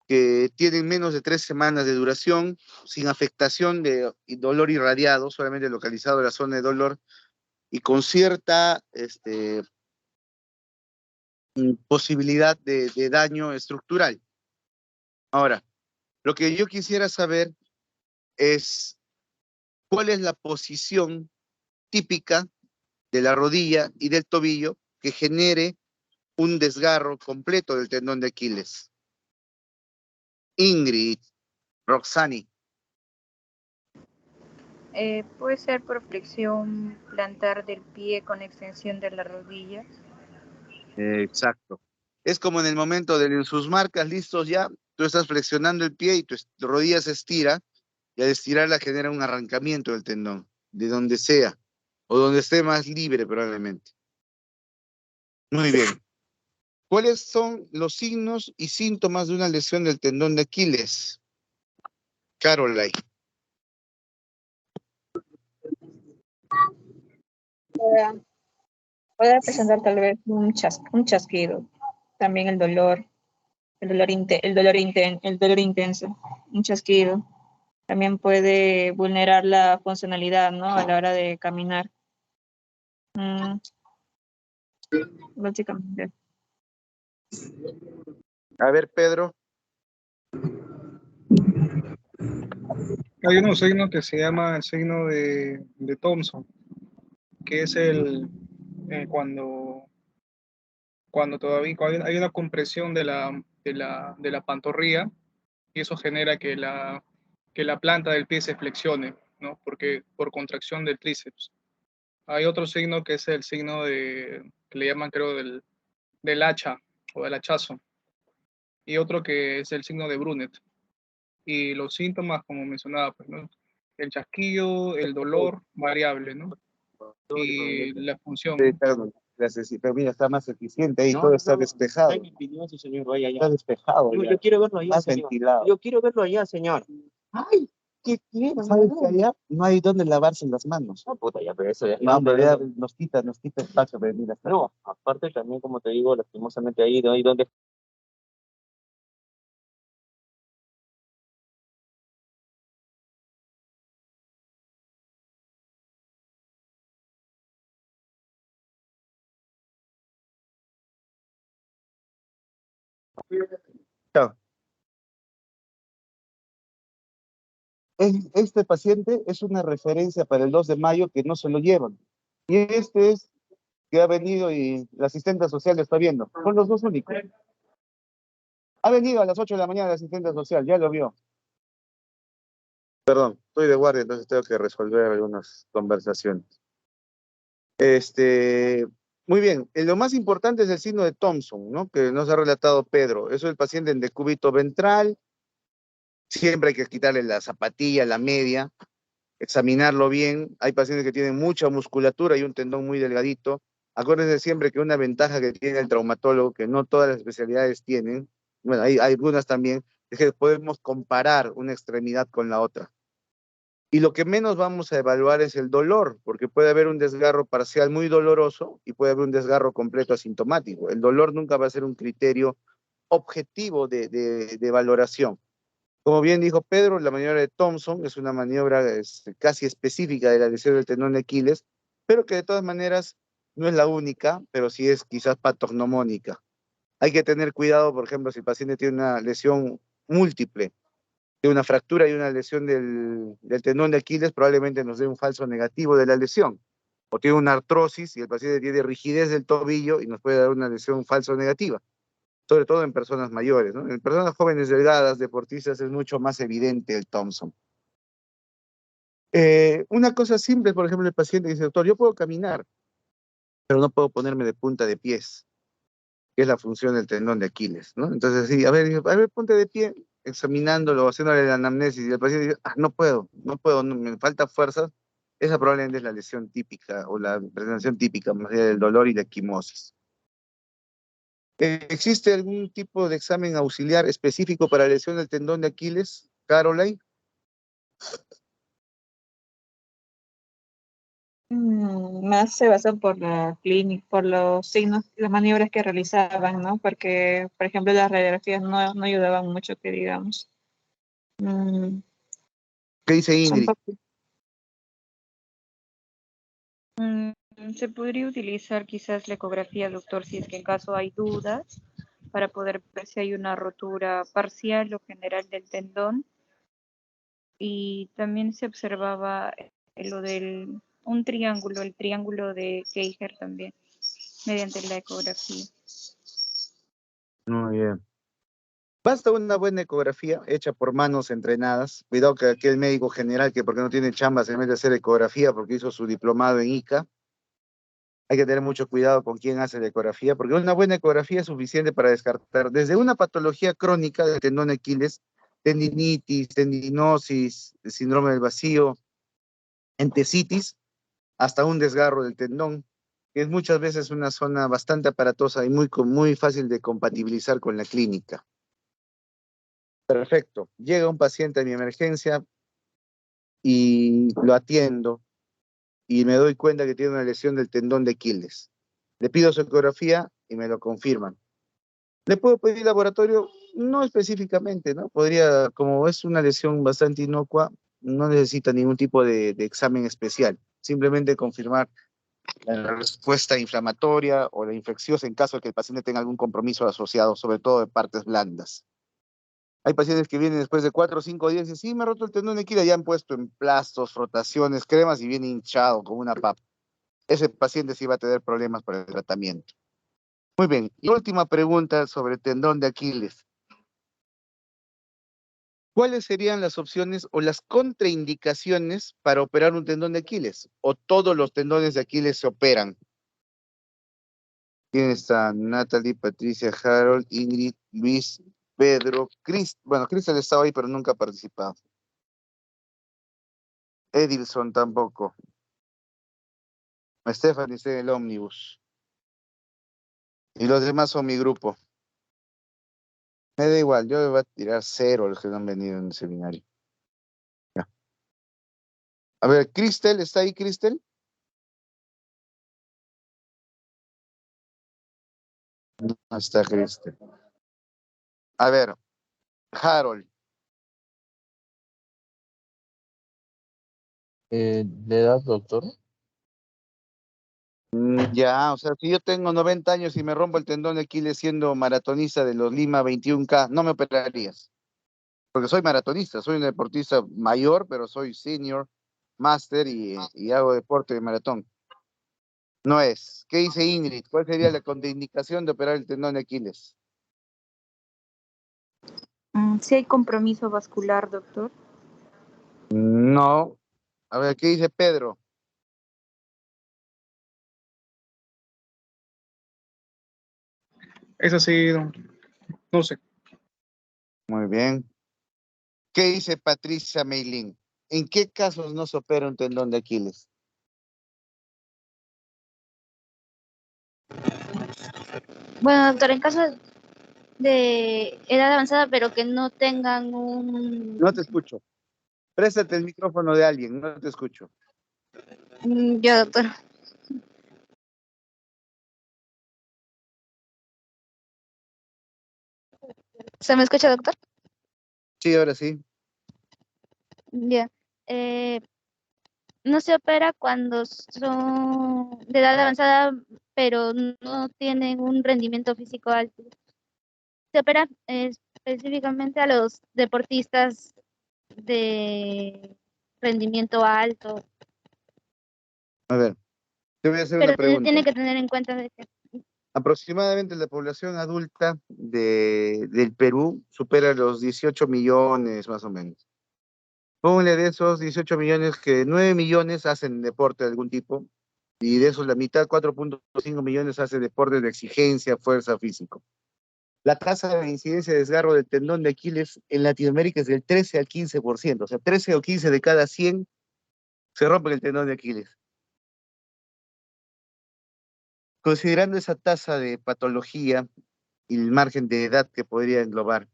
que tienen menos de 3 semanas de duración, sin afectación de dolor irradiado, solamente localizado en la zona de dolor, y con cierta posibilidad de daño estructural. Ahora, lo que yo quisiera saber es cuál es la posición típica de la rodilla y del tobillo que genere un desgarro completo del tendón de Aquiles. Ingrid, Roxani. Puede ser por flexión plantar del pie con extensión de la rodilla. Exacto. Es como en el momento de en sus marcas listos ya, tú estás flexionando el pie y tu rodilla se estira, y al estirarla genera un arrancamiento del tendón, de donde sea, o donde esté más libre probablemente. Muy bien. ¿Cuáles son los signos y síntomas de una lesión del tendón de Aquiles? Caroline. Puede presentar tal vez un chasquido. También el dolor intenso, un chasquido. También puede vulnerar la funcionalidad, ¿no? A la hora de caminar. Básicamente. A ver, Pedro. Hay un signo que se llama el signo de Thompson, que es cuando todavía hay una compresión de la pantorrilla y eso genera que la planta del pie se flexione, ¿no? Porque por contracción del tríceps. Hay otro signo que es el signo que le llaman creo del hacha o del hachazo y otro que es el signo de Brunet. Y los síntomas, como mencionaba, pues, ¿no? el chasquido, el dolor, variable, ¿no? Y la función, Sí, ¿no? claro, pero mira, está más eficiente ahí, todo está despejado. En mi opinión, sí, señor, vaya allá. Está despejado. Yo, Ya. yo quiero verlo allá, Más señor. ventilado. Yo quiero verlo allá, señor. Ay, ¿qué quieres? ¿Sabes que allá no hay donde lavarse las manos? No, puta, ya, pero eso ya. No, pero ya nos quita espacio para venir hasta No, aparte también, como te digo, lastimosamente ahí no hay donde. acá. Este paciente es una referencia para el 2 de mayo que no se lo llevan. Y este es que ha venido y la asistente social lo está viendo. Son los dos únicos. Ha venido a las 8 de la mañana la asistente social, ya lo vio. Perdón, estoy de guardia, entonces tengo que resolver algunas conversaciones. Muy bien, lo más importante es el signo de Thompson, ¿no? Que nos ha relatado Pedro. Eso es el paciente en decúbito ventral. Siempre hay que quitarle la zapatilla, la media, examinarlo bien. Hay pacientes que tienen mucha musculatura y un tendón muy delgadito. Acuérdense siempre que una ventaja que tiene el traumatólogo, que no todas las especialidades tienen, bueno, hay algunas también, es que podemos comparar una extremidad con la otra. Y lo que menos vamos a evaluar es el dolor, porque puede haber un desgarro parcial muy doloroso y puede haber un desgarro completo asintomático. El dolor nunca va a ser un criterio objetivo de valoración. Como bien dijo Pedro, la maniobra de Thompson es una maniobra casi específica de la lesión del tendón de Aquiles, pero que de todas maneras no es la única, pero sí es quizás patognomónica. Hay que tener cuidado, por ejemplo, si el paciente tiene una lesión múltiple, de una fractura y una lesión del tendón de Aquiles, probablemente nos dé un falso negativo de la lesión. O tiene una artrosis y el paciente tiene rigidez del tobillo y nos puede dar una lesión falso negativa, sobre todo en personas mayores, ¿no? En personas jóvenes, delgadas, deportistas, es mucho más evidente el Thompson. Una cosa simple, por ejemplo, el paciente dice, doctor, yo puedo caminar, pero no puedo ponerme de punta de pies, que es la función del tendón de Aquiles, ¿no? Entonces, sí, a ver, ponte de pie, examinándolo, haciéndole la anamnesis, y el paciente dice, no puedo, me falta fuerza. Esa probablemente es la lesión típica, o la presentación típica, más allá del dolor y la equimosis. ¿Existe algún tipo de examen auxiliar específico para lesión del tendón de Aquiles, Caroline? Más se basa por la clínica, por los signos, las maniobras que realizaban, ¿no? Porque, por ejemplo, las radiografías no ayudaban mucho, que digamos. Mm, ¿Qué dice son Ingrid? Se podría utilizar quizás la ecografía, doctor, si es que en caso hay dudas, para poder ver si hay una rotura parcial o general del tendón. Y también se observaba lo del un triángulo, el triángulo de Geiger también, mediante la ecografía. Muy bien. Basta una buena ecografía hecha por manos entrenadas. Cuidado que aquel médico general que porque no tiene chamba se mete a hacer ecografía porque hizo su diplomado en ICA. Hay que tener mucho cuidado con quién hace la ecografía, porque una buena ecografía es suficiente para descartar desde una patología crónica del tendón de Aquiles, tendinitis, tendinosis, síndrome del vacío, entesitis, hasta un desgarro del tendón, que es muchas veces una zona bastante aparatosa y muy fácil de compatibilizar con la clínica. Perfecto. Llega un paciente a mi emergencia y lo atiendo y me doy cuenta que tiene una lesión del tendón de Aquiles. Le pido su ecografía y me lo confirman. ¿Le puedo pedir laboratorio? No específicamente, ¿no? Podría, como es una lesión bastante inocua, no necesita ningún tipo de examen especial. Simplemente confirmar la respuesta inflamatoria o la infecciosa en caso de que el paciente tenga algún compromiso asociado, sobre todo de partes blandas. Hay pacientes que vienen después de 4 o 5 días y dicen, sí, me ha roto el tendón de Aquiles, ya han puesto emplastos, frotaciones, cremas y viene hinchado como una papa. Ese paciente sí va a tener problemas para el tratamiento. Muy bien, y última pregunta sobre el tendón de Aquiles. ¿Cuáles serían las opciones o las contraindicaciones para operar un tendón de Aquiles? ¿O todos los tendones de Aquiles se operan? ¿Quién está? Natalie, Patricia, Harold, Ingrid, Luis, Pedro, Chris. Bueno, Crystal estaba ahí, pero nunca ha participado. Edilson tampoco. Stephanie está en el ómnibus. Y los demás son mi grupo. Me da igual, yo voy a tirar 0 a los que no han venido en el seminario. Ya. A ver, Cristel, ¿está ahí Cristel? No está Cristel. A ver, Harold. ¿De edad, doctor? Ya, o sea, si yo tengo 90 años y me rompo el tendón de Aquiles siendo maratonista de los Lima 21K, no me operarías. Porque soy maratonista, soy un deportista mayor, pero soy senior, máster y hago deporte de maratón. No es. ¿Qué dice Ingrid? ¿Cuál sería la contraindicación de operar el tendón de Aquiles? Si hay compromiso vascular, doctor. No. A ver, ¿qué dice Pedro? Eso sí, no sé. Muy bien. ¿Qué dice Patricia Meilín? ¿En qué casos no se opera un tendón de Aquiles? Bueno, doctor, en caso de edad avanzada, pero que no tengan No te escucho. Préstate el micrófono de alguien, no te escucho. Yo, doctor. ¿Se me escucha, doctor? Sí, ahora sí. Ya. Eh, no se opera cuando son de edad avanzada, pero no tienen un rendimiento físico alto. Se opera específicamente a los deportistas de rendimiento alto, A ver, te voy a hacer una pero pregunta. tiene que tener en cuenta de que Aproximadamente la población adulta del Perú supera los 18 millones más o menos. Póngale de esos 18 millones que 9 millones hacen deporte de algún tipo y de esos la mitad, 4.5 millones, hace deporte de exigencia, fuerza, físico. La tasa de incidencia de desgarro del tendón de Aquiles en Latinoamérica es del 13 al 15%, o sea, 13 o 15 de cada 100 se rompen el tendón de Aquiles. Considerando esa tasa de patología y el margen de edad que podría englobar,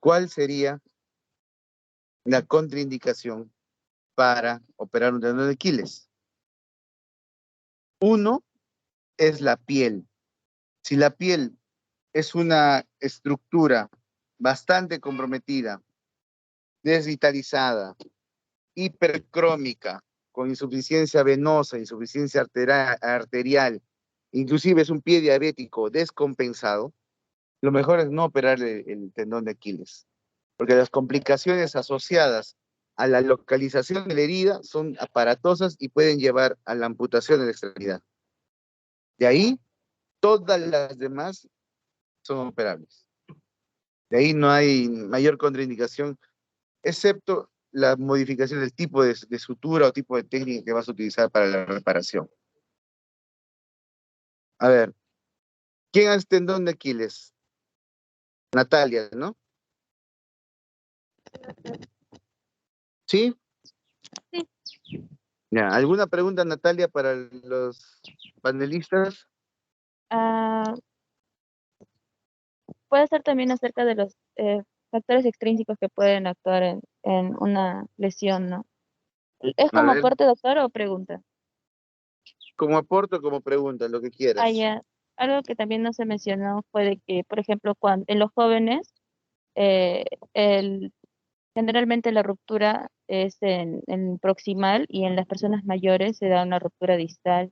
¿cuál sería la contraindicación para operar un tendón de Aquiles? Uno es la piel. Si la piel es una estructura bastante comprometida, desvitalizada, hipercrómica, con insuficiencia venosa, insuficiencia arterial, inclusive es un pie diabético descompensado, lo mejor es no operar el tendón de Aquiles, porque las complicaciones asociadas a la localización de la herida son aparatosas y pueden llevar a la amputación de la extremidad. De ahí, todas las demás son operables. De ahí no hay mayor contraindicación, excepto la modificación del tipo de sutura o tipo de técnica que vas a utilizar para la reparación. A ver, ¿quién hace tendón de Aquiles? Natalia, ¿no? ¿Sí? sí. Ya, ¿alguna pregunta, Natalia, para los panelistas? Ah, puede ser también acerca de los factores extrínsecos que pueden actuar en una lesión, ¿no? ¿Es A como ver, aporte, doctor, o pregunta? como aporte o como pregunta, lo que Ah, quieras. ya. Algo que también no se mencionó fue de que, por ejemplo, cuando en los jóvenes, eh, el, generalmente la ruptura es en proximal y en las personas mayores se da una ruptura distal,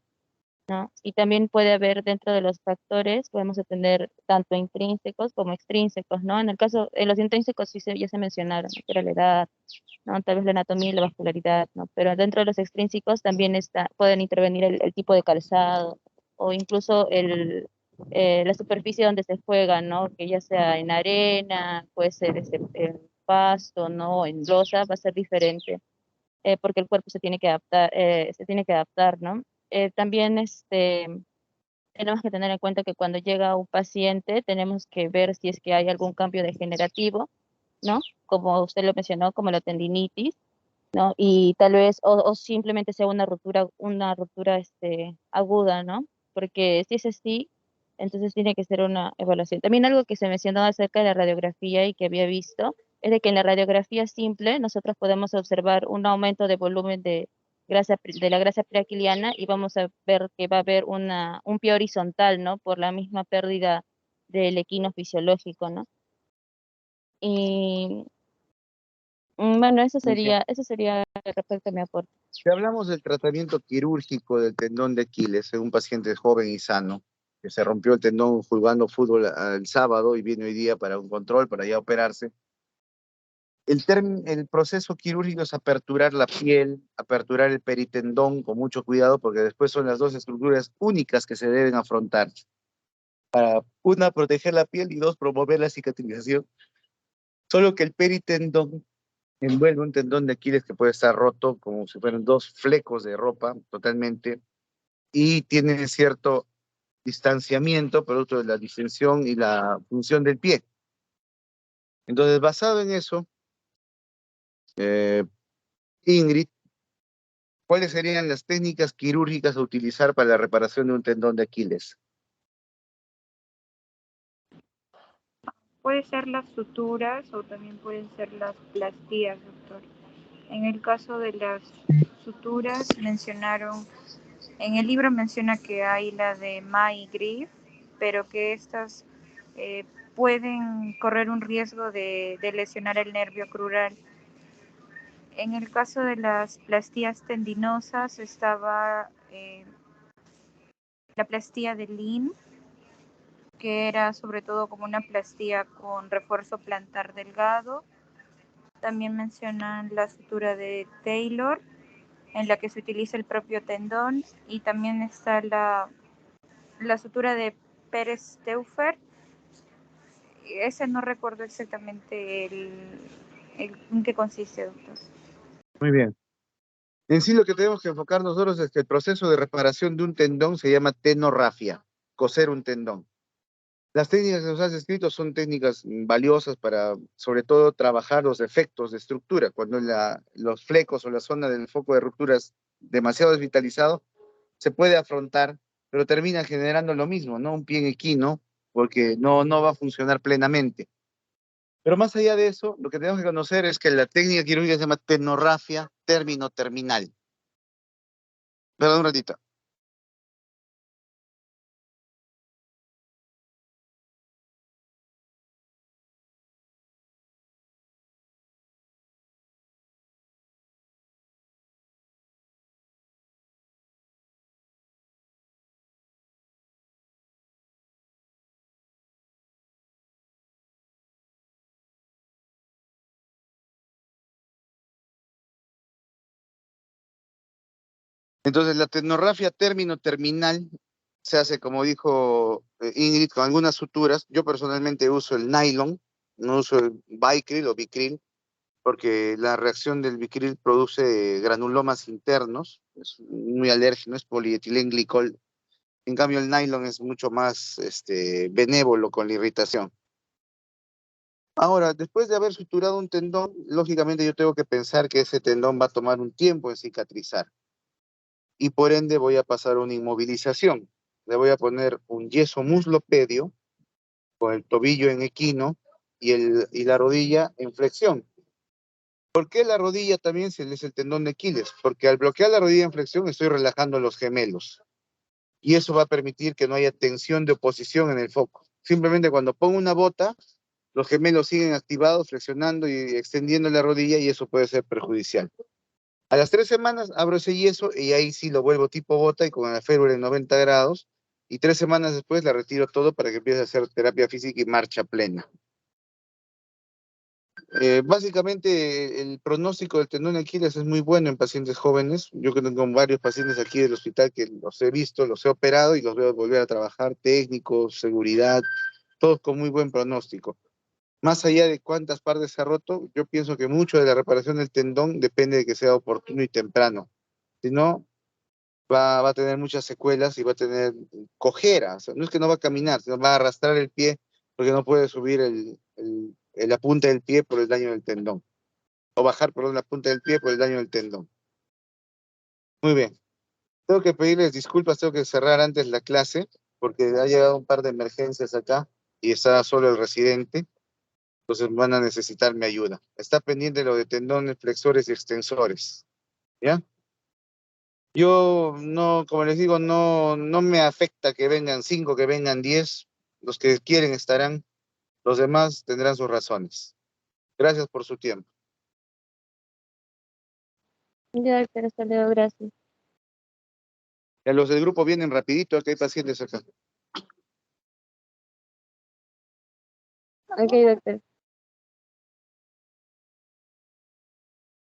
¿no? Y también puede haber dentro de los factores, podemos tener tanto intrínsecos como extrínsecos, ¿no? En el caso, en los intrínsecos sí ya se mencionaron, ¿no? Que era la edad, ¿no? Tal vez la anatomía y la vascularidad, ¿no? Pero dentro de los extrínsecos también pueden intervenir el tipo de calzado o incluso la superficie donde se juega, ¿no? Que ya sea en arena, puede ser en pasto, ¿no? En losa, va a ser diferente, porque el cuerpo se tiene que adaptar, ¿no? También tenemos que tener en cuenta que cuando llega un paciente tenemos que ver si es que hay algún cambio degenerativo, ¿no? Como usted lo mencionó, como la tendinitis, ¿no? Y tal vez, o simplemente sea una ruptura aguda, ¿no? Porque si es así, entonces tiene que ser una evaluación. También algo que se mencionó acerca de la radiografía y que había visto, es de que en la radiografía simple nosotros podemos observar un aumento de volumen de la grasa preaquiliana y vamos a ver que va a haber un pie horizontal, ¿no? Por la misma pérdida del equino fisiológico, ¿no? Y bueno, Muy bien. eso sería respecto a mi aporte. Si hablamos del tratamiento quirúrgico del tendón de Aquiles en un paciente joven y sano, que se rompió el tendón jugando fútbol el sábado y viene hoy día para un control, para ya operarse, el proceso quirúrgico es aperturar la piel, aperturar el peritendón con mucho cuidado, porque después son las dos estructuras únicas que se deben afrontar. Una, proteger la piel y dos, promover la cicatrización. Solo que el peritendón envuelve un tendón de Aquiles que puede estar roto como si fueran dos flecos de ropa totalmente y tiene cierto distanciamiento producto de la distensión y la función del pie. Entonces, basado en eso, Ingrid, ¿cuáles serían las técnicas quirúrgicas a utilizar para la reparación de un tendón de Aquiles? Puede ser las suturas o también pueden ser las plastías, doctor. En el caso de las suturas, en el libro menciona que hay la de May Grief, pero que estas eh, pueden correr un riesgo de lesionar el nervio crural. En el caso de las plastías tendinosas estaba la plastía de Lynn, que era sobre todo como una plastía con refuerzo plantar delgado. También mencionan la sutura de Taylor, en la que se utiliza el propio tendón, y también está la sutura de Pérez Teufer. Ese no recuerdo exactamente en qué consiste, doctor. Muy bien. En sí lo que tenemos que enfocar nosotros es que el proceso de reparación de un tendón se llama tenorrafia, coser un tendón. Las técnicas que nos has escrito son técnicas valiosas para, sobre todo, trabajar los efectos de estructura. Cuando los flecos o la zona del foco de ruptura es demasiado desvitalizado, se puede afrontar, pero termina generando lo mismo, ¿no? Un pie equino, porque no va a funcionar plenamente. Pero más allá de eso, lo que tenemos que conocer es que la técnica quirúrgica se llama tenorrafia término terminal. Perdón un ratito. Entonces, la tenorrafia término terminal se hace, como dijo Ingrid, con algunas suturas. Yo personalmente uso el nylon, no uso el Vicryl o Vicryl, porque la reacción del Vicryl produce granulomas internos, es muy alérgeno, es polietilenglicol. En cambio, el nylon es mucho más benévolo con la irritación. Ahora, después de haber suturado un tendón, lógicamente yo tengo que pensar que ese tendón va a tomar un tiempo en cicatrizar. Y por ende voy a pasar una inmovilización. Le voy a poner un yeso muslopedio con el tobillo en equino y la rodilla en flexión. ¿Por qué la rodilla también se es el tendón de Aquiles? Porque al bloquear la rodilla en flexión estoy relajando los gemelos. Y eso va a permitir que no haya tensión de oposición en el foco. Simplemente cuando pongo una bota, los gemelos siguen activados, flexionando y extendiendo la rodilla y eso puede ser perjudicial. A las 3 semanas abro ese yeso y ahí sí lo vuelvo tipo bota y con la férula en 90 grados. Y 3 semanas después la retiro todo para que empiece a hacer terapia física y marcha plena. Básicamente el pronóstico del tendón de Aquiles es muy bueno en pacientes jóvenes. Yo tengo varios pacientes aquí del hospital que los he visto, los he operado y los veo volver a trabajar, técnicos, seguridad, todos con muy buen pronóstico. Más allá de cuántas partes se ha roto, yo pienso que mucho de la reparación del tendón depende de que sea oportuno y temprano. Si no, va a tener muchas secuelas y va a tener cojera. O sea, no es que no va a caminar, sino va a arrastrar el pie porque no puede subir la punta del pie por el daño del tendón. o bajar, perdón, la punta del pie por el daño del tendón. Muy bien. Tengo que pedirles disculpas, tengo que cerrar antes la clase, porque ha llegado un par de emergencias acá y está solo el residente, entonces van a necesitar mi ayuda. Está pendiente lo de tendones, flexores y extensores, ¿ya? Yo no, como les digo, no me afecta que vengan 5, que vengan 10, los que quieren estarán, los demás tendrán sus razones. Gracias por su tiempo. Ya, doctor, hasta luego, gracias. Ya los del grupo vienen rapidito, que hay pacientes acá. Ok, doctor.